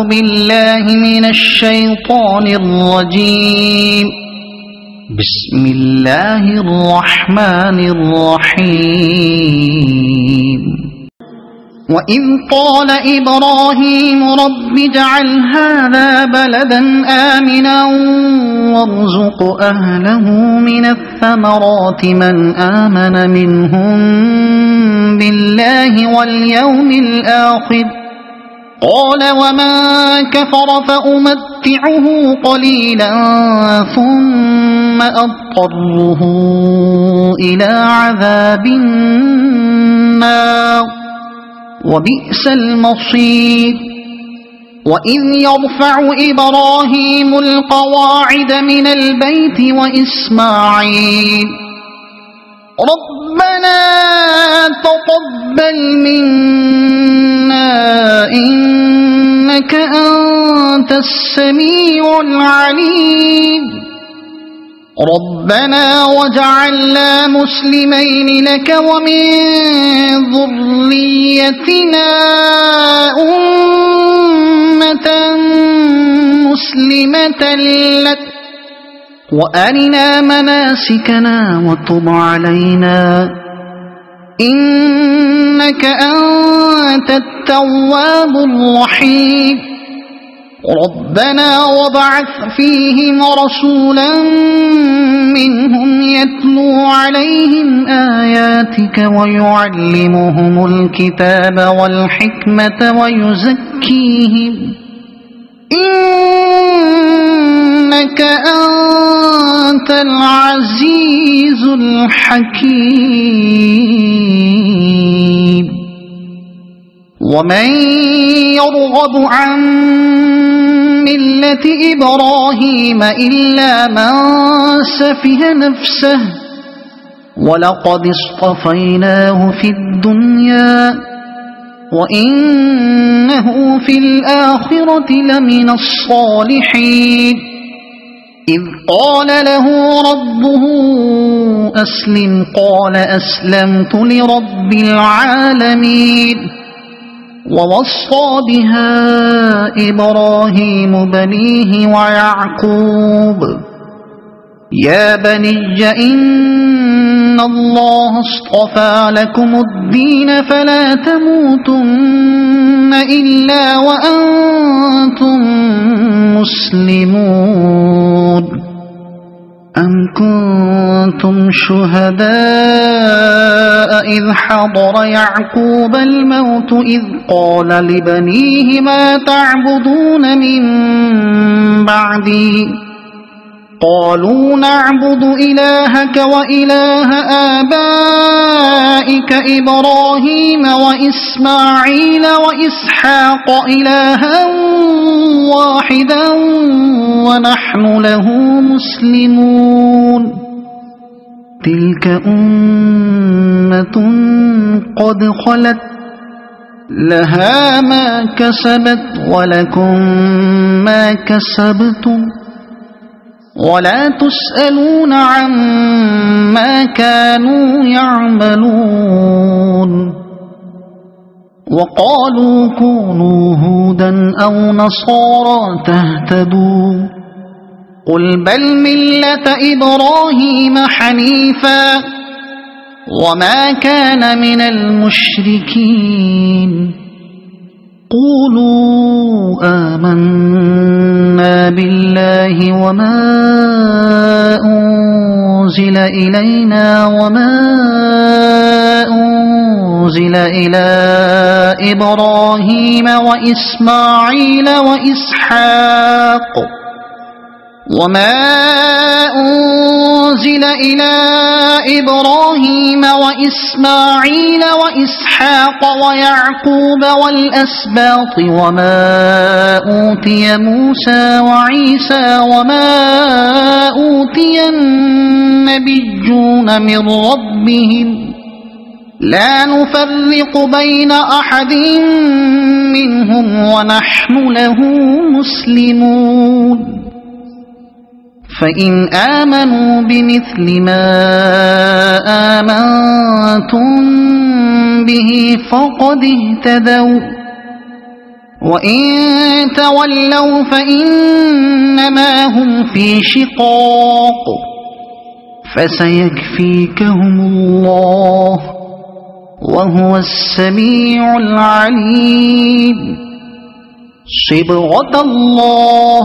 بالله من الشيطان الرجيم. بسم الله الرحمن الرحيم. وإذ قال إبراهيم رب اجعل هذا بلدا آمنا وارزق أهله من الثمرات من آمن منهم بالله واليوم الآخر قال ومن كفر فأمتعه قليلا ثم أضطره إلى عذاب النار وبئس المصير. وإذ يرفع إبراهيم القواعد من البيت وإسماعيل ربنا تقبل منا إنك أنت السميع العليم ربنا وجعلنا مسلمين لك ومن ذريتنا أمة مسلمة لك وأرنا مناسكنا وتب علينا إنك أنت التواب الرحيم ربنا وابعث فيهم رسولا منهم يتلو عليهم آياتك ويعلمهم الكتاب والحكمة ويزكيهم إنك أنت العزيز الحكيم. ومن يرغب عن ملة إبراهيم إلا من سفه نفسه ولقد اصطفيناه في الدنيا وإنه في الآخرة لمن الصالحين. إذ قال له ربه أسلم قال أسلمت لرب العالمين. ووصى بها إبراهيم بنيه ويعقوب يا بني إن الله اصطفى لكم الدين فلا تموتن إلا وأنتم مسلمون. أم كنتم شهداء إذ حضر يعقوب الموت إذ قال لبنيه ما تعبدون من بعدي قالوا نعبد إلهك وإله آبائك إبراهيم وإسماعيل وإسحاق إلها واحدا ونحن له مسلمون. تلك أمة قد خلت لها ما كسبت ولكم ما كسبتم ولا تسألون عما كانوا يعملون. وقالوا كونوا هودا أو نصارى تهتدوا قل بل ملة إبراهيم حنيفا وما كان من المشركين. قولوا آمنا بالله وما أنزل إلينا وما أنزل إلى إبراهيم وإسماعيل وإسحاق وما أنزل إلى إبراهيم وإسماعيل وإسحاق ويعقوب والأسباط وما أوتي موسى وعيسى وما أوتي النبيون من ربهم لا نفرق بين أحد منهم ونحن له مسلمون. فإن آمنوا بمثل ما آمنتم به فقد اهتدوا وإن تولوا فإنما هم في شقاق فسيكفيكهم الله وهو السميع العليم. صبغة الله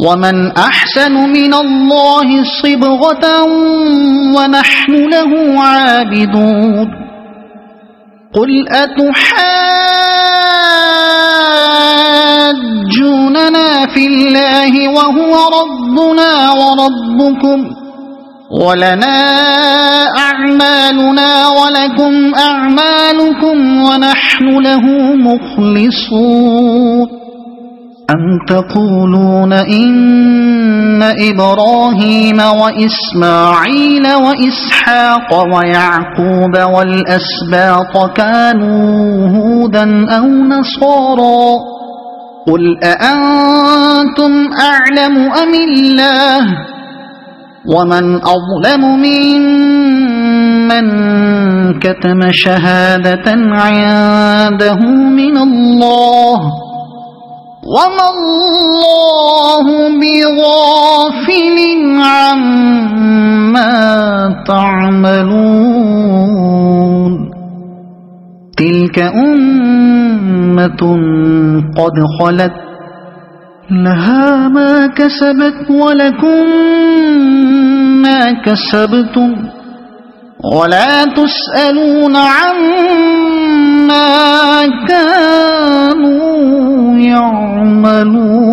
ومن أحسن من الله صبغة ونحن له عابدون. قل أتحاجوننا في الله وهو ربنا وربكم ولنا أعمالنا ولكم أعمالكم ونحن له مخلصون. أم تقولون إن إبراهيم وإسماعيل وإسحاق ويعقوب والأسباط كانوا هودا أو نصارى قل أأنتم أعلم أم الله ومن أظلم ممن كتم شهادة عنده من الله وما الله بغافل عما تعملون. تلك أمة قد خلت لها ما كسبت ولكم ما كسبتم ولا تسألون عما كانوا يعملون.